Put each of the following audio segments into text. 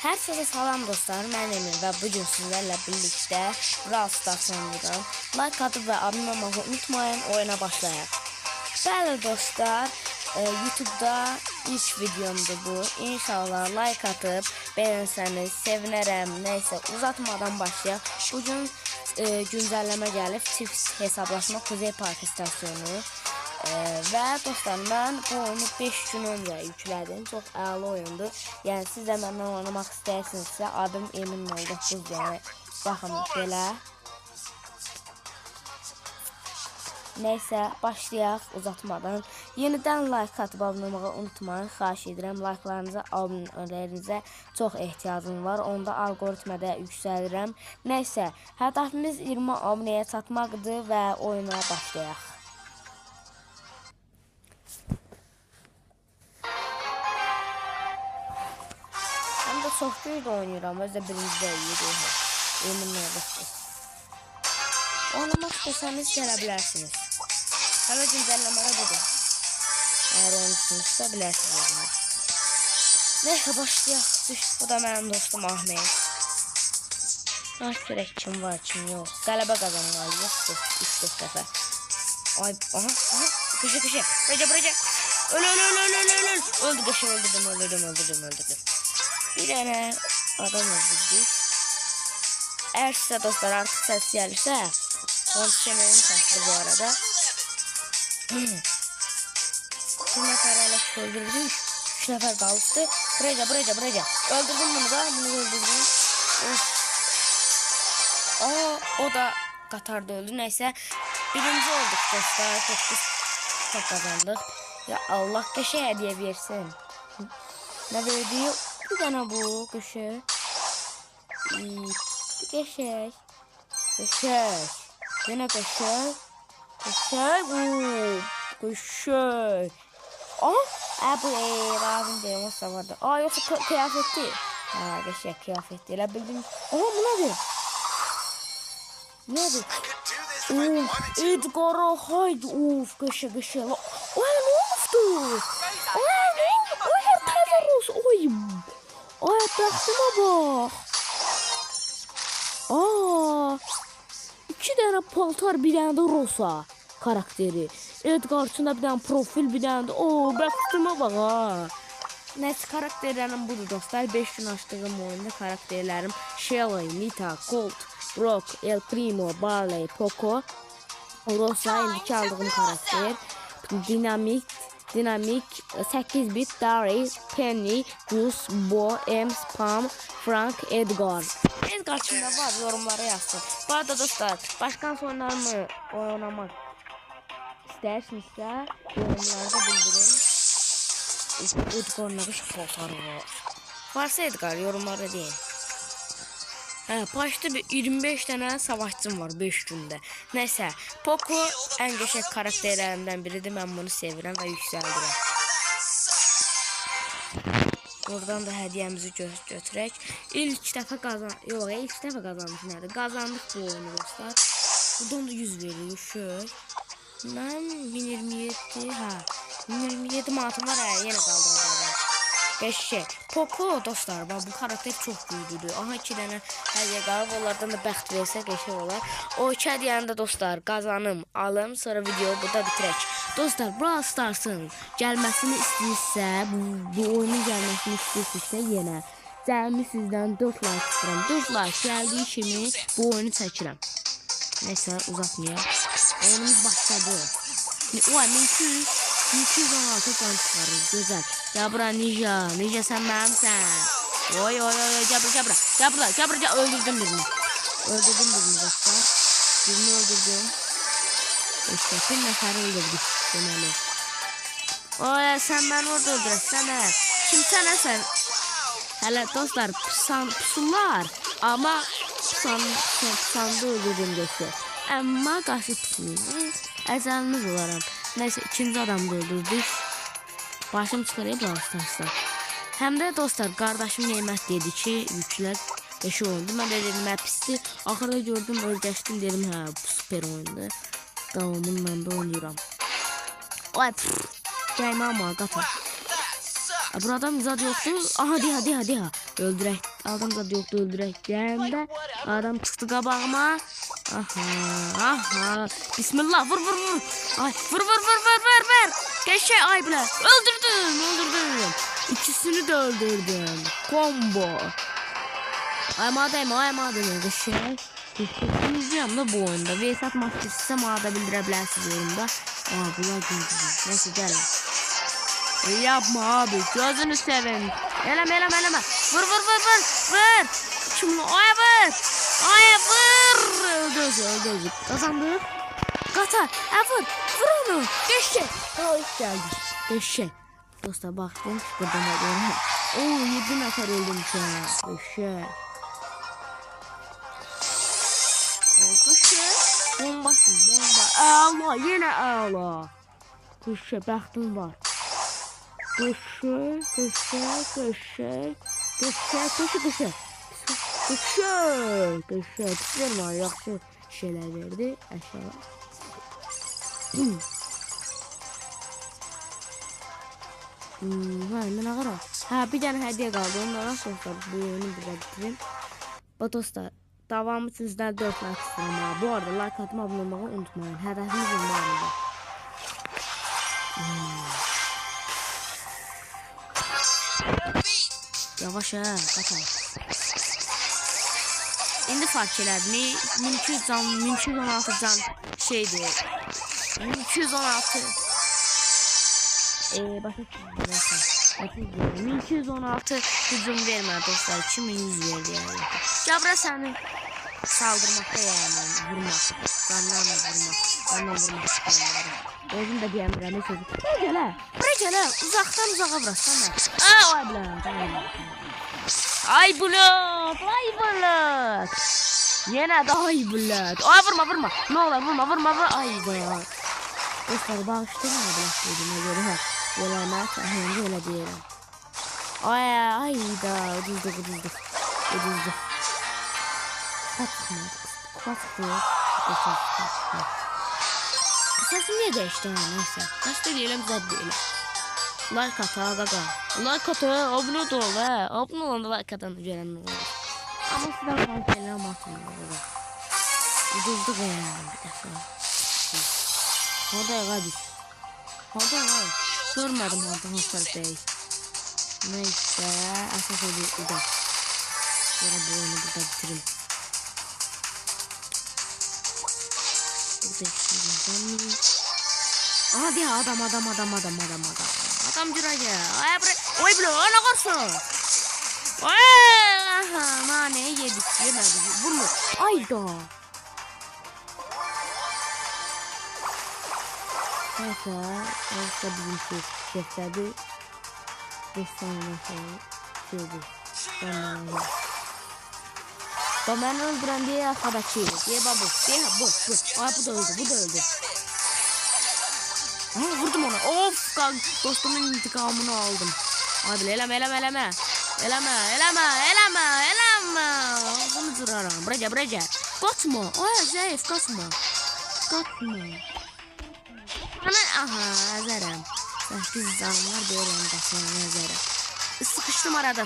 Herkese salam dostlar, mən Emir və bugün sizlərlə birlikdə Brawl Stars oynayacağım. Like atıp və abunə olmağı unutmayın, oyuna başlayaq. Bəli dostlar, YouTube'da ilk videomdur bu. İnşallah like atıp beğensəniz sevinərəm. Neyse uzatmadan başlayaq. Bugün güncəlləmə gəlib, çift hesablaşma Kuzey Park istasyonu. Və dostlar, mən bu oyunu 5 gün öncə yüklədim. Çox əla oyundur. Yəni siz də məndən oynamaq istəyirsinizsə, adım Emin 09. Yəni baxın belə. Neysə, başlayaq uzatmadan. Yenidən like atıb abunə olmağı unutmayın. Xahiş edirəm, like'larınıza, abunələrinizə çox ehtiyacım var. Onda algoritmədə yüksəlirəm. Neysə, hədəfimiz 20 abunəyə çatmaqdır və oyuna başlayaq. Çox güclü oynayıram, özdə birinci deyil. Emin olacaq. Oynamaq istəsəniz gələ bilərsiniz. Hələ güncəlləmədə budur. Əgər oyuncusunuzsa bilərsiniz. Neyse başlayaq. Bu da mənim dostum Ahmet. Baş görək kim var, kim yox. Qələbə qazanmalıyıq 3-4 dəfə. Ay, aha. Qışı. Bıraca. Öl. Öldü qışı, öldürdüm. Bir tane adam öldürdük. Eğer size dostlar artık ses gelirse konuşamayın sesli bu arada. Bir nefer hala öldürdük. 3 nefer kalmıştı. Bıraca. Öldürdüm bunu da. Bunu öldürdüm. O da Katar'da öldü. Neyse. Birinci olduk dostlar. Çok kazandık. Ya Allah keşke hediye versin. Ne verdiği? Bir tane bu köşe. Köşe. Yine köşe. Köşe. Bu lazım değil olsa vardı. Yoksa kıyafeti. Köşe kıyafeti. Öyle bildim. Bu nedir? Edgar'a haydi. Köşe. Ne oldu? Ay baktığıma bak. 2 tane paltar, bir tane de Rosa karakteri. Edgar içinde bir tane profil, bir tane de baktığıma bak ha. Neyse karakterlerim budur dostlar. 5 gün açtığım oyunda karakterlerim Shelly, Nita, Colt, Brock, El Primo, Barley, Poco, Rosa, indiki aldığım karakter. Dinamik 8 bit, Dari, Penny, Juice, Bo, M, Spam, Frank, Edgar. Edgar kimde var yorumlara yazsın. Bu arada dostlar başka oyunlarımı oynamak istersinizse yorumlarda bildirin. Edgar'ın ne şapaları var. Varsa Edgar yorumlara deyin. Başta bir 25 tane savaşçım var 5 günde. Neyse, Poco en geçek karakterlerimden biridir. Ben bunu sevirəm və yüksəldirəm. Buradan da hediyemizi götürək. İlk dəfə qazanmışıq nədir? Qazandıq bu oyunu dostlar. Buradan da 100 veriyor. Mən 1027 manatım var. Yenə qaldıracağım. Qəşəng. Poco dostlar, bu karakter çok güçlüdür. Aha 2 tane hediye qalıb, onlardan da bəxt versə qəşəng olar. O 2 hədiyəni də dostlar qazanım, alım, sonra videoyu burada bitirək. Dostlar, Brawl Stars'ın gəlməsini istəyirsə, bu oyunun gəlməsini istəyirsə yenə cəmi sizdən 4 like istəyirəm. 4 like gəldiyi kimi bu oyunu çəkirəm. Neyse uzatmayaq. Oyunumuz başladı. O 1216 puan çıxarır, gözəl. Ya bura Ninja sen mənimsən. Oy, cabra, öldürdüm birini dostlar. Birini öldürdüm. İşte bir nəfəri öldürdük deməli. Oy, sen beni orada öldürəsən hə. Kimsən sən? Hələ dostlar pusunlar. Ama pusandı öldürdüm dostlar. Amma qarşı pusunlar. Əzəliniz olaram. Neyse ikinci adamı öldürdük. Başım çıxarıb Brawl Stars'da. Həm də dostlar qardaşım Neymət dedi ki yüklər 5 oyundu. Mən də dedim pisdir. Axırda gördüm özləşdim dedim bu super oyundur. Davamınla da oynayıram. Ay gəlmə amma qata. Burada mizad yoxdur. Aha deyə. Öldürək. Adam da yoxdur, öldürək. Deyəndə adam çıxdı qabağıma. Aha. Bismillah, vur. Ay, vur. Qəşəng, ay bilə. Öldürdüm. İkisini də öldürdüm. Combo. Ay madem, qəşəng. Yüzüyəm da bu oyunda. Vesat maçı sizə mağada bildirə bilərsiniz oyunda. Bunlar gündüzür. Neyse, gəlin. Yapma abi, gözünü sevin. Eləmə. Vur. Kimlə? Ay, vur. Öldü. Kazandık. Qatar. Vur onu. Qəşəng. Gəldik. Qəşəng. Dostlar, baxdım. Buradan da görürəm. 7 nəfər öldüm ki. Qəşəng. Bomba. Əla, yenə əla. Qəşəng, bəxtim var. Qəşəng. Pislər var, yaxşı şeylər verdi. Əşyalar. Mən ağıram. Bir dənə hədiyyə qaldı. Ondan sonra bu oyunu burada bitirim. Dostlar, davamı sizdən 4 like istiyorum. Bu arada like atma, abone olmağı unutmayın. Hədəfimiz olmalıdır. Yavaş qaçaq. İndi fark elədim. 1216 can şeydir. 1216. Başa çıxın. 1216 hücum vermə dostlar. 2100 verdi yəni. Cabra səni saldırmaqda yəni. Vurmaq. Qanlarla vurmaq. Özüm də deyəmirəm sözü. Buraya gələ. Uzaqdan uzağa vurasam mən. Ay bulut. Yenə də ay bulut. Ay vurma. Nə olur vurma. Ay bulut. Dostlar bağışlayın ablasıydım göre. Yolanlar sahəndə elə deyirəm. Ay da uduzduk. Kaçtı. Sesim niye değişti neyse. Kaçta diyelim zad diyelim. Like atı gaga. Like atı abone ol abone olun da like atın gelen olur. Ama sizden falan selam atın. Uduzduk yani bir defa. Hadi görmedim Hansar Bey. Neyse asas ediyor uzak. Sonra bu oyunu burada bitirin. Burada işleyeceğim. Aha diye adam. Adam cürece. Oy bile ana korsun. Ne yedik yemedik. Bunu ayda. Neyse bizim şefleri 5 saniye şeydi. Ben öldüren diye arkadaşıydı. Diye bu. Ay bu da öldü. Vurdum ona. Of dostumun intikamını aldım. Abi eleme. Bunu zırarım. Buraya. Kaçma. Ay zayıf kaçma. Aha azarım. 8 canım var böyle yanındasın azarım.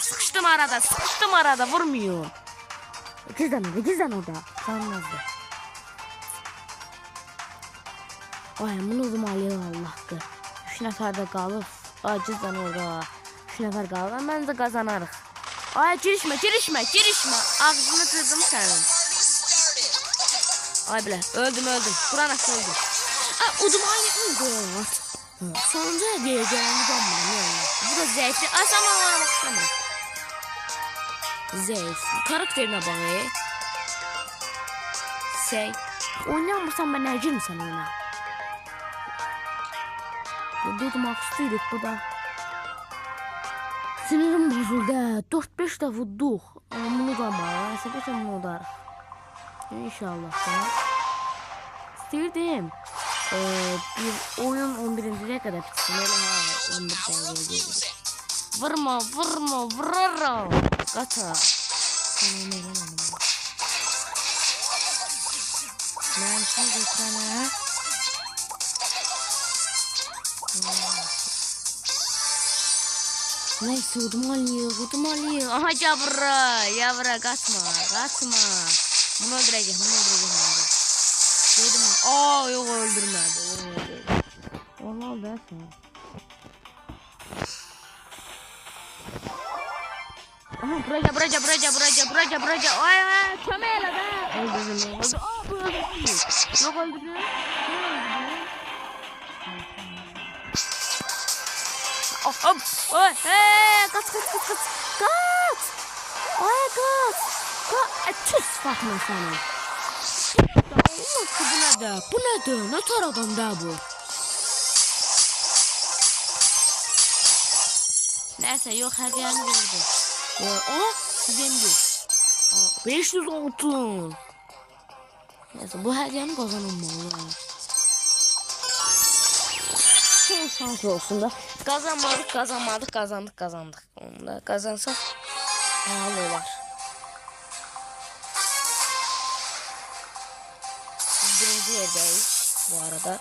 Sıkıştım arada vurmuyor. İkizden orada. Sanmazdı. Ay bunu uzmalıyım Allah'tı. 3 nəfər də qalıb. Acizdən orada. 3 nəfər qalıb. Mən də qazanarıq. Ay girişmə. Ağzını kırdım sənin. Ay bilə öldüm. Buran aşağı öldüm. Udum öldü. Sonuncu hediye gelen bu da zevkli. Asama oynamak istemem. Zevk. Karakterine bağlı. Oynayamırsan ben necim sen oyna. Dudmak istedik bu da. Sinirim bozuldu. 4-5 de vurduk. Bunu da ama. Sebeten bunu da. İnşallah. İstirdim. Bir oyun 11. kadar bitsin. Öyle 11 gelir. Vurma. Kata. Sen onu eləmədim. Ben şimdi ekrana. Neyse udmalıyıq. Aha yavra kaçma. Bunu öldüreceğim bence. Dedim yok öldürmedi. Vallahi ben sana. Aha buraca. Ay kömeyle be. Öldürdüm. Bu öldürdüm. Yok öldürdüm. Hop. Oy. Kaç. Ay kaç. Tüs Fatma sana. Bu nedir? Ne taradan da bu? Neyse yok hediyeni verdi. Benim 500 altın. Neyse bu hediyeni kazanılmalı. Son şans olsun da. Kazandık. Onu da kazansak hal olar. Biz birinci yerdeyiz bu arada.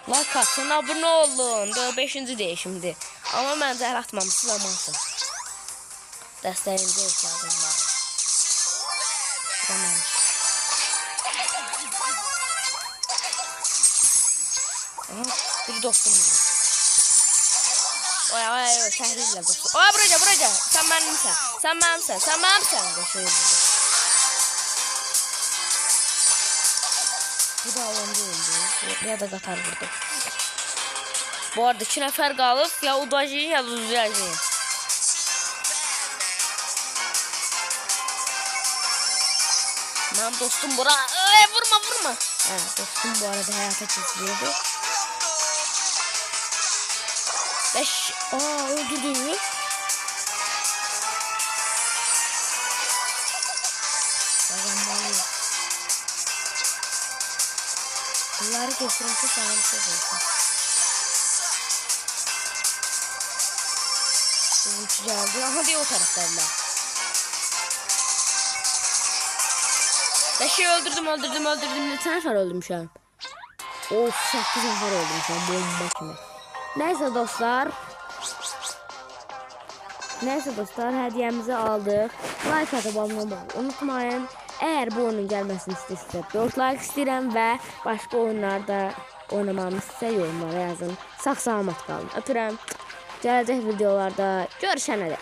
Like atın, abone olun. 5. değişimdi. Ama mən zəhər atmamışsız amansın. Dəstəyinizə ihtiyacım var. Tamam. Aha, bir dostum vurur. Oy, təhlillə dostum. Buraca. Sən mənimsən. Bu da alınca öldü. Ya da qatar vurdu. Bu arada 2 nəfər qalıb. Ya udacağım ya da uzayacağım. Benim dostum bura. Vurma. Dostum bu arada hayata geçiriyordu. Öldürdü. Bunları geçirince sana bir şey olsun. Bizimki geldi. Aha diyor o taraflarla. Beşi öldürdüm. Lütfen nefer öldüm şu an. Of 8 nefer öldüm şu an. Bomba kimi. Neyse dostlar hediyemizi aldık. Like atıp abone olmayı unutmayın. Eğer bu oyunun gelmesini istiyorsanız 4 like istedim ve başka oyunlarda oynamamı size yorumlara yazın. Sağ salamat kalın. Öpürəm. Gelecek videolarda görüşene dek.